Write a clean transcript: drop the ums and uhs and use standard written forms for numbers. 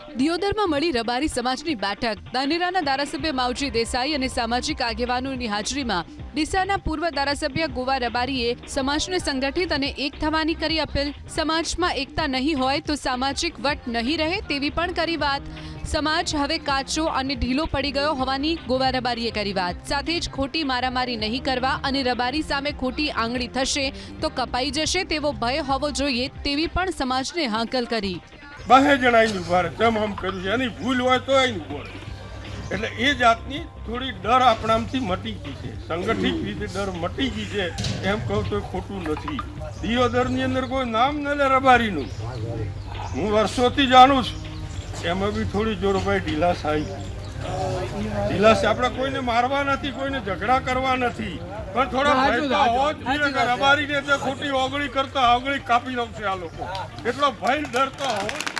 દિયોદરમાં મળી રબારી સમાજની બેઠક। ધાનેરાના ધારાસભ્ય માવજી દેસાઈ અને સામાજિક આગેવાનોની હાજરીમાં ડીસાના પૂર્વ ધારાસભ્ય ગોવા રબારીએ સમાજને સંગઠિત અને એક થવાની કરી અપીલ। સમાજમાં એકતા નહીં હોય તો સામાજિક વટ નહીં રહે તેવી પણ કરી વાત। સમાજ હવે કાચો અને ઢીલો પડી ગયો હોવાની ગોવા રબારીએ કરી વાત। સાથે જ ખોટી મારામારી નહીં કરવા અને રબારી સામે ખોટી આંગળી થશે તો કપાઈ જશે તેવો ભય હોવો જોઈએ તેવી પણ સમાજને હાકલ કરી। 12 જણા અહીં ઉભા રહે તેમ આમ કર્યું છે, એની ભૂલ હોય તો અહીં બોલે, એટલે એ જાતની થોડી ડર આપણામાંથી મટી ગઈ છે, સંગઠિત રીતે ડર મટી ગઈ છે એમ કહું તો ખોટું નથી। દિયોદરની અંદર કોઈ નામ ન લે રબારીનું, હું વર્ષોથી જાણું છું, એમાં બી થોડી જોરભાઈ ઢીલાસ આવી। ઢીલાસ આપણે કોઈને મારવા નથી, કોઈને ઝઘડા કરવા નથી, પણ થોડા ભય હોવો જ જોઈએ કે રબારીને ખોટી ઓગળી કરતા ઓગળી કાપી નાખશે આ લોકો, એટલો ભય ડર તો હોવો જ